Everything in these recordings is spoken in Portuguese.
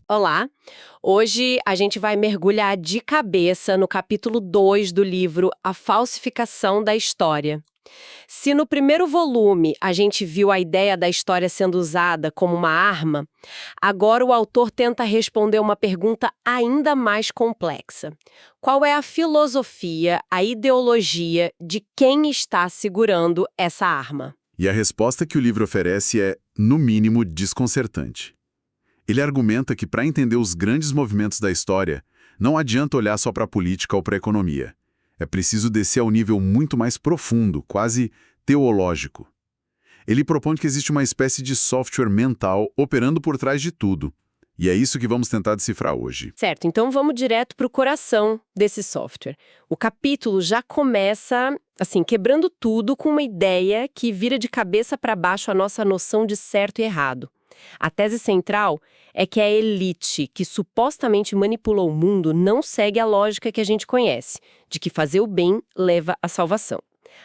Olá! Hoje a gente vai mergulhar de cabeça no capítulo 2 do livro A Falsificação da História. Se no primeiro volume a gente viu a ideia da história sendo usada como uma arma, agora o autor tenta responder uma pergunta ainda mais complexa. Qual é a filosofia, a ideologia de quem está segurando essa arma? E a resposta que o livro oferece é, no mínimo, desconcertante. Ele argumenta que para entender os grandes movimentos da história, não adianta olhar só para a política ou para a economia. É preciso descer a um nível muito mais profundo, quase teológico. Ele propõe que existe uma espécie de software mental operando por trás de tudo. E é isso que vamos tentar decifrar hoje. Certo, então vamos direto para o coração desse software. O capítulo já começa, assim, quebrando tudo com uma ideia que vira de cabeça para baixo a nossa noção de certo e errado. A tese central é que a elite que supostamente manipulou o mundo não segue a lógica que a gente conhece, de que fazer o bem leva à salvação.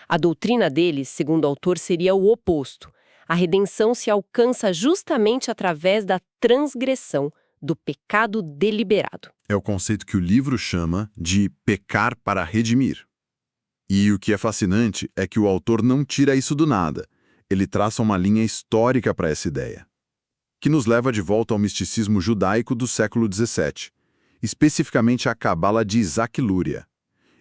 A doutrina deles, segundo o autor, seria o oposto. A redenção se alcança justamente através da transgressão, do pecado deliberado. É o conceito que o livro chama de pecar para redimir. E o que é fascinante é que o autor não tira isso do nada. Ele traça uma linha histórica para essa ideia, que nos leva de volta ao misticismo judaico do século XVII, especificamente a Cabala de Isaac Luria,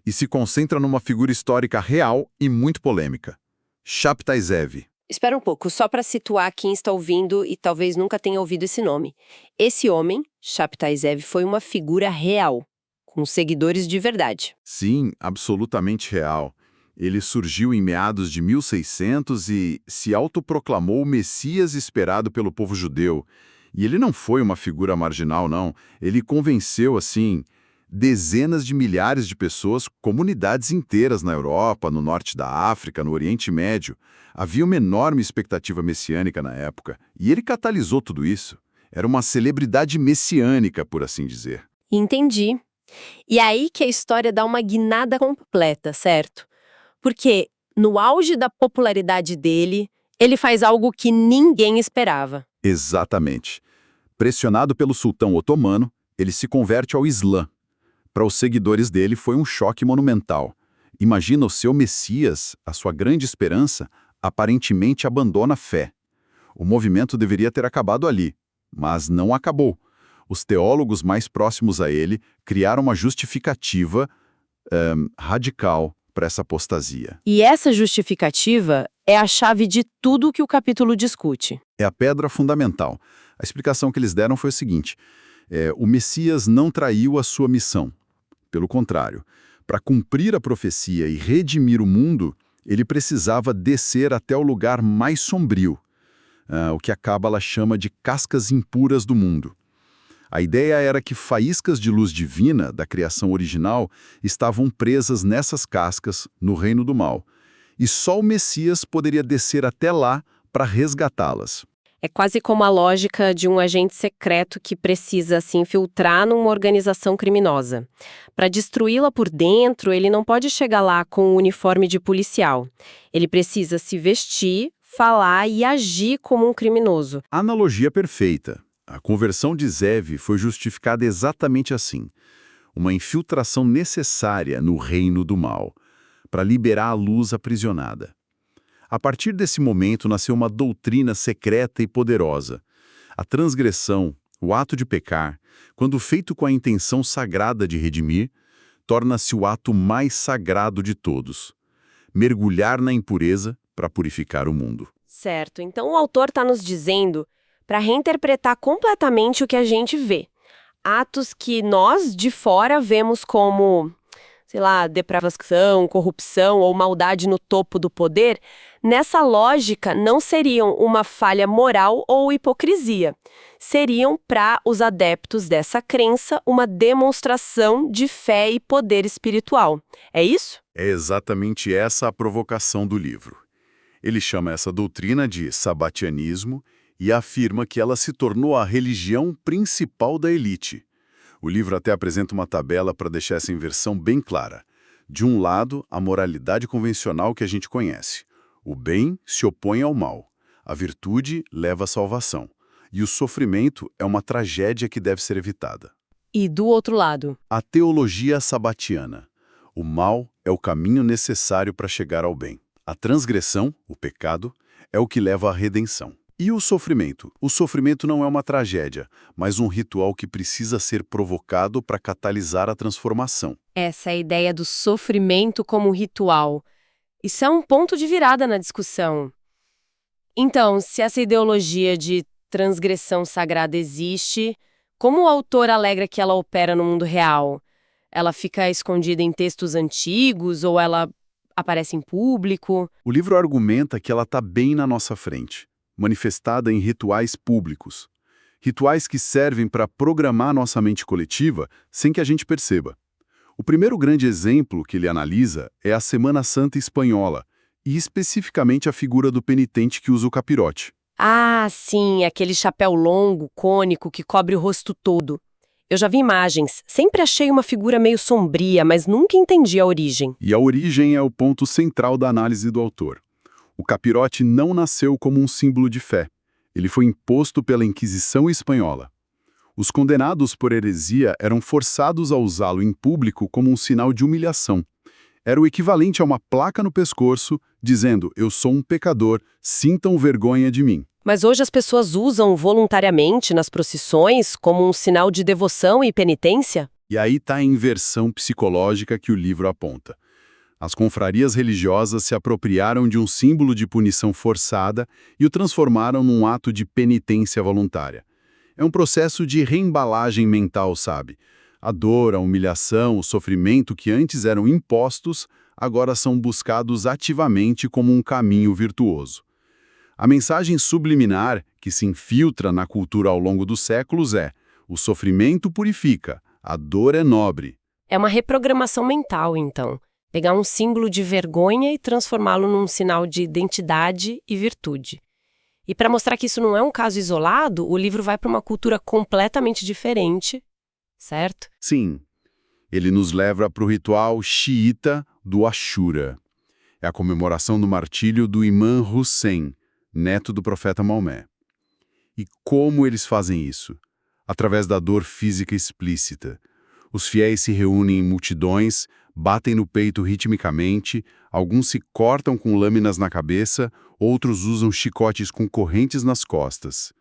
e se concentra numa figura histórica real e muito polêmica, Shabtai Zevi. Espera um pouco, só para situar quem está ouvindo e talvez nunca tenha ouvido esse nome. Esse homem, Shabtai Zevi, foi uma figura real, com seguidores de verdade. Sim, absolutamente real. Ele surgiu em meados de 1600 e se autoproclamou o Messias esperado pelo povo judeu. E ele não foi uma figura marginal, não. Ele convenceu, assim, dezenas de milhares de pessoas, comunidades inteiras na Europa, no norte da África, no Oriente Médio. Havia uma enorme expectativa messiânica na época, e ele catalisou tudo isso. Era uma celebridade messiânica, por assim dizer. Entendi. E aí que a história dá uma guinada completa, certo? Porque, no auge da popularidade dele, ele faz algo que ninguém esperava. Exatamente. Pressionado pelo sultão otomano, ele se converte ao Islã. Para os seguidores dele foi um choque monumental. Imagina o seu Messias, a sua grande esperança, aparentemente abandona a fé. O movimento deveria ter acabado ali, mas não acabou. Os teólogos mais próximos a ele criaram uma justificativa radical para essa apostasia. E essa justificativa é a chave de tudo que o capítulo discute. É a pedra fundamental. A explicação que eles deram foi o seguinte: o Messias não traiu a sua missão. Pelo contrário, para cumprir a profecia e redimir o mundo, ele precisava descer até o lugar mais sombrio, o que a Cábala chama de cascas impuras do mundo. A ideia era que faíscas de luz divina da criação original estavam presas nessas cascas no reino do mal, e só o Messias poderia descer até lá para resgatá-las. É quase como a lógica de um agente secreto que precisa se infiltrar numa organização criminosa. Para destruí-la por dentro, ele não pode chegar lá com um uniforme de policial. Ele precisa se vestir, falar e agir como um criminoso. Analogia perfeita. A conversão de Zevi foi justificada exatamente assim. Uma infiltração necessária no reino do mal, para liberar a luz aprisionada. A partir desse momento nasceu uma doutrina secreta e poderosa. A transgressão, o ato de pecar, quando feito com a intenção sagrada de redimir, torna-se o ato mais sagrado de todos. Mergulhar na impureza para purificar o mundo. Certo, então o autor está nos dizendo para reinterpretar completamente o que a gente vê. Atos que nós, de fora, vemos como, sei lá, depravação, corrupção ou maldade no topo do poder, nessa lógica não seriam uma falha moral ou hipocrisia. Seriam, para os adeptos dessa crença, uma demonstração de fé e poder espiritual. É isso? É exatamente essa a provocação do livro. Ele chama essa doutrina de sabatianismo e afirma que ela se tornou a religião principal da elite. O livro até apresenta uma tabela para deixar essa inversão bem clara. De um lado, a moralidade convencional que a gente conhece. O bem se opõe ao mal. A virtude leva à salvação. e o sofrimento é uma tragédia que deve ser evitada. E do outro lado? A teologia sabatiana. O mal é o caminho necessário para chegar ao bem. A transgressão, o pecado, é o que leva à redenção. E o sofrimento? O sofrimento não é uma tragédia, mas um ritual que precisa ser provocado para catalisar a transformação. Essa é a ideia do sofrimento como ritual. Isso é um ponto de virada na discussão. Então, se essa ideologia de transgressão sagrada existe, como o autor alegra que ela opera no mundo real? Ela fica escondida em textos antigos ou ela aparece em público? O livro argumenta que ela está bem na nossa frente, manifestada em rituais públicos. Rituais que servem para programar nossa mente coletiva sem que a gente perceba. O primeiro grande exemplo que ele analisa é a Semana Santa espanhola, e especificamente a figura do penitente que usa o capirote. Ah, sim, aquele chapéu longo, cônico, que cobre o rosto todo. Eu já vi imagens, sempre achei uma figura meio sombria, mas nunca entendi a origem. E a origem é o ponto central da análise do autor. O capirote não nasceu como um símbolo de fé. Ele foi imposto pela Inquisição espanhola. Os condenados por heresia eram forçados a usá-lo em público como um sinal de humilhação. Era o equivalente a uma placa no pescoço dizendo: "Eu sou um pecador, sintam vergonha de mim". Mas hoje as pessoas usam voluntariamente nas procissões como um sinal de devoção e penitência? E aí está a inversão psicológica que o livro aponta. As confrarias religiosas se apropriaram de um símbolo de punição forçada e o transformaram num ato de penitência voluntária. É um processo de reembalagem mental, sabe? A dor, a humilhação, o sofrimento que antes eram impostos, agora são buscados ativamente como um caminho virtuoso. A mensagem subliminar que se infiltra na cultura ao longo dos séculos é: o sofrimento purifica, a dor é nobre. É uma reprogramação mental, então. Pegar um símbolo de vergonha e transformá-lo num sinal de identidade e virtude. E para mostrar que isso não é um caso isolado, o livro vai para uma cultura completamente diferente, certo? Sim, ele nos leva para o ritual xiita do Ashura. É a comemoração do martírio do Imã Hussein, neto do profeta Maomé. E como eles fazem isso? Através da dor física explícita. Os fiéis se reúnem em multidões, batem no peito ritmicamente, alguns se cortam com lâminas na cabeça, outros usam chicotes com correntes nas costas.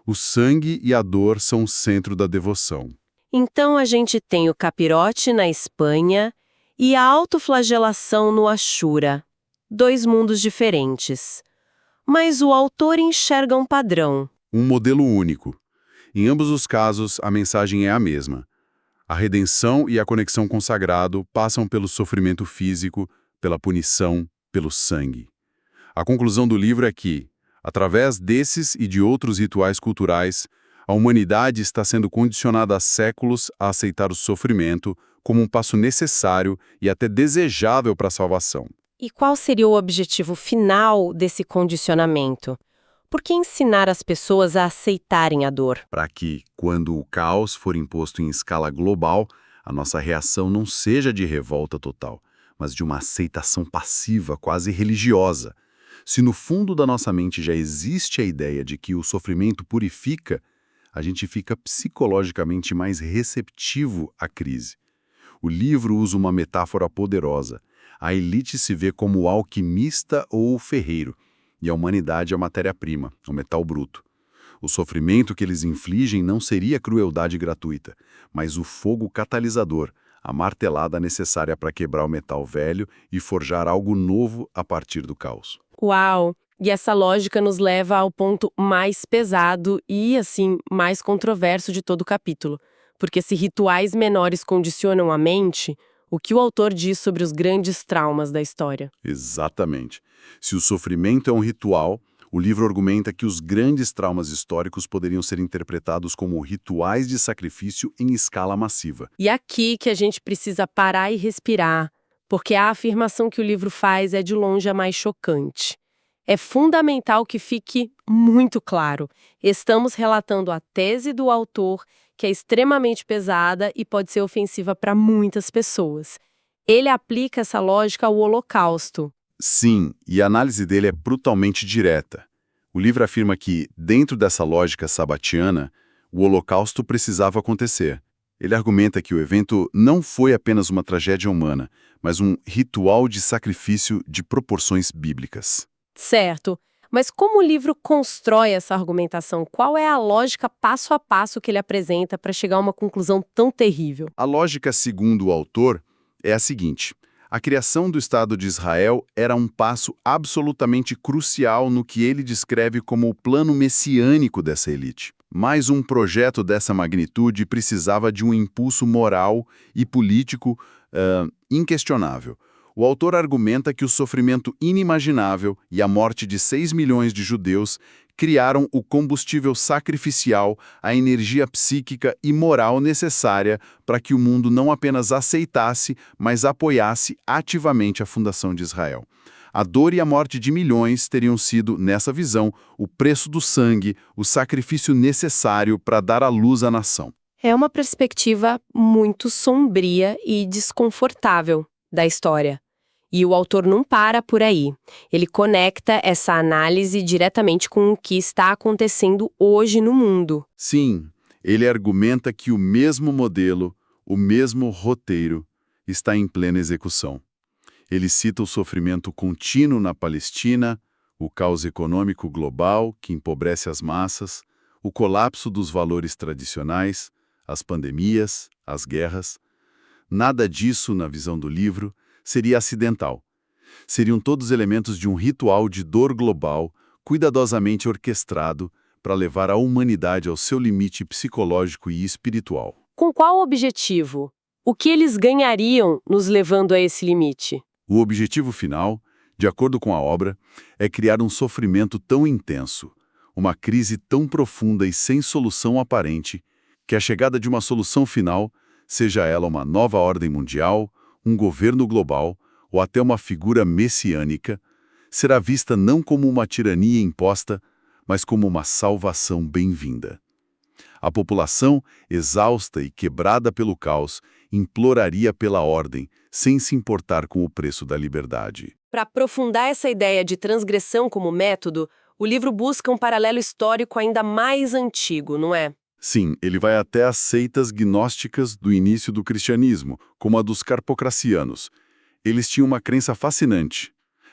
O sangue e a dor são o centro da devoção. Então a gente tem o capirote na Espanha e a autoflagelação no Ashura. Dois mundos diferentes. Mas o autor enxerga um padrão. Um modelo único. Em ambos os casos, a mensagem é a mesma. A redenção e a conexão com o sagrado passam pelo sofrimento físico, pela punição, pelo sangue. A conclusão do livro é que, através desses e de outros rituais culturais, a humanidade está sendo condicionada há séculos a aceitar o sofrimento como um passo necessário e até desejável para a salvação. E qual seria o objetivo final desse condicionamento? Por que ensinar as pessoas a aceitarem a dor? Para que, quando o caos for imposto em escala global, a nossa reação não seja de revolta total, mas de uma aceitação passiva, quase religiosa. Se no fundo da nossa mente já existe a ideia de que o sofrimento purifica, a gente fica psicologicamente mais receptivo à crise. O livro usa uma metáfora poderosa. A elite se vê como o alquimista ou o ferreiro, e a humanidade é a matéria-prima, o metal bruto. O sofrimento que eles infligem não seria crueldade gratuita, mas o fogo catalisador, a martelada necessária para quebrar o metal velho e forjar algo novo a partir do caos. Uau! E essa lógica nos leva ao ponto mais pesado e, assim, mais controverso de todo o capítulo. Porque se rituais menores condicionam a mente, o que o autor diz sobre os grandes traumas da história? Exatamente. Se o sofrimento é um ritual, o livro argumenta que os grandes traumas históricos poderiam ser interpretados como rituais de sacrifício em escala massiva. E aqui que a gente precisa parar e respirar, porque a afirmação que o livro faz é de longe a mais chocante. É fundamental que fique muito claro. Estamos relatando a tese do autor, que é extremamente pesada e pode ser ofensiva para muitas pessoas. Ele aplica essa lógica ao Holocausto. Sim, e a análise dele é brutalmente direta. O livro afirma que, dentro dessa lógica sabatiana, o Holocausto precisava acontecer. Ele argumenta que o evento não foi apenas uma tragédia humana, mas um ritual de sacrifício de proporções bíblicas. Certo. Mas como o livro constrói essa argumentação? Qual é a lógica passo a passo que ele apresenta para chegar a uma conclusão tão terrível? A lógica, segundo o autor, é a seguinte: a criação do Estado de Israel era um passo absolutamente crucial no que ele descreve como o plano messiânico dessa elite. Mas um projeto dessa magnitude precisava de um impulso moral e político inquestionável. O autor argumenta que o sofrimento inimaginável e a morte de 6 milhões de judeus criaram o combustível sacrificial, a energia psíquica e moral necessária para que o mundo não apenas aceitasse, mas apoiasse ativamente a fundação de Israel. A dor e a morte de milhões teriam sido, nessa visão, o preço do sangue, o sacrifício necessário para dar à luz à nação. É uma perspectiva muito sombria e desconfortável da história. E o autor não para por aí. Ele conecta essa análise diretamente com o que está acontecendo hoje no mundo. Sim, ele argumenta que o mesmo modelo, o mesmo roteiro, está em plena execução. Ele cita o sofrimento contínuo na Palestina, o caos econômico global que empobrece as massas, o colapso dos valores tradicionais, as pandemias, as guerras. Nada disso, na visão do livro, seria acidental. Seriam todos elementos de um ritual de dor global, cuidadosamente orquestrado para levar a humanidade ao seu limite psicológico e espiritual. Com qual objetivo? O que eles ganhariam nos levando a esse limite? O objetivo final, de acordo com a obra, é criar um sofrimento tão intenso, uma crise tão profunda e sem solução aparente, que a chegada de uma solução final, seja ela uma nova ordem mundial, um governo global ou até uma figura messiânica, será vista não como uma tirania imposta, mas como uma salvação bem-vinda. A população, exausta e quebrada pelo caos, imploraria pela ordem, sem se importar com o preço da liberdade. Para aprofundar essa ideia de transgressão como método, o livro busca um paralelo histórico ainda mais antigo, não é? Sim, ele vai até as seitas gnósticas do início do cristianismo, como a dos carpocracianos. Eles tinham uma crença fascinante.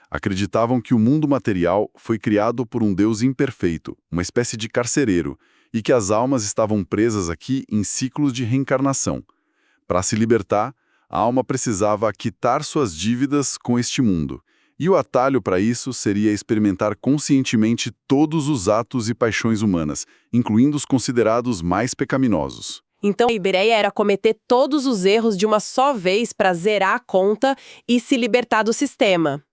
Acreditavam que o mundo material foi criado por um Deus imperfeito, uma espécie de carcereiro, e que as almas estavam presas aqui em ciclos de reencarnação. Para se libertar, a alma precisava quitar suas dívidas com este mundo. E o atalho para isso seria experimentar conscientemente todos os atos e paixões humanas, incluindo os considerados mais pecaminosos. Então a ideia era cometer todos os erros de uma só vez para zerar a conta e se libertar do sistema.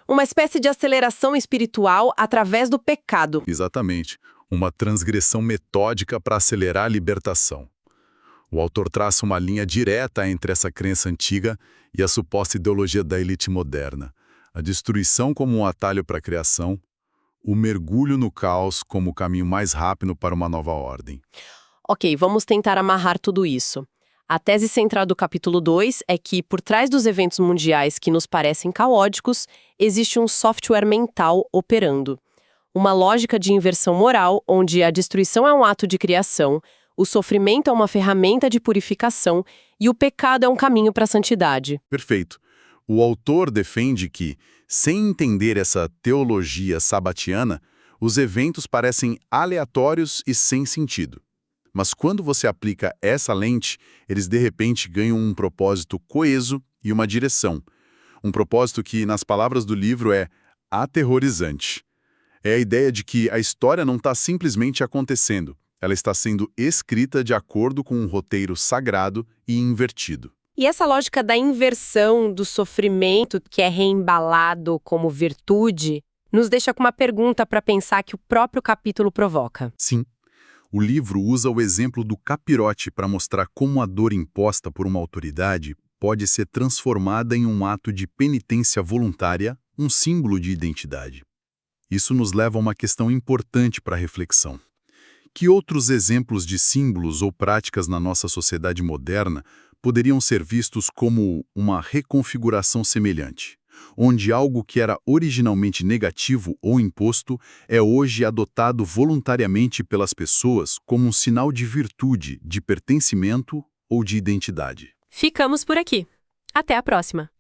Uma espécie de aceleração espiritual através do pecado. Exatamente. Uma transgressão metódica para acelerar a libertação. O autor traça uma linha direta entre essa crença antiga e a suposta ideologia da elite moderna. A destruição como um atalho para a criação, o mergulho no caos como o caminho mais rápido para uma nova ordem. Ok, vamos tentar amarrar tudo isso. A tese central do capítulo 2 é que, por trás dos eventos mundiais que nos parecem caóticos, existe um software mental operando. Uma lógica de inversão moral, onde a destruição é um ato de criação, o sofrimento é uma ferramenta de purificação e o pecado é um caminho para a santidade. Perfeito. O autor defende que, sem entender essa teologia sabatiana, os eventos parecem aleatórios e sem sentido. Mas quando você aplica essa lente, eles de repente ganham um propósito coeso e uma direção. Um propósito que, nas palavras do livro, é aterrorizante. É a ideia de que a história não está simplesmente acontecendo, ela está sendo escrita de acordo com um roteiro sagrado e invertido. E essa lógica da inversão do sofrimento, que é reembalado como virtude, nos deixa com uma pergunta para pensar que o próprio capítulo provoca. Sim. O livro usa o exemplo do capirote para mostrar como a dor imposta por uma autoridade pode ser transformada em um ato de penitência voluntária, um símbolo de identidade. Isso nos leva a uma questão importante para a reflexão. Que outros exemplos de símbolos ou práticas na nossa sociedade moderna poderiam ser vistos como uma reconfiguração semelhante? onde algo que era originalmente negativo ou imposto é hoje adotado voluntariamente pelas pessoas como um sinal de virtude, de pertencimento ou de identidade. Ficamos por aqui. Até a próxima!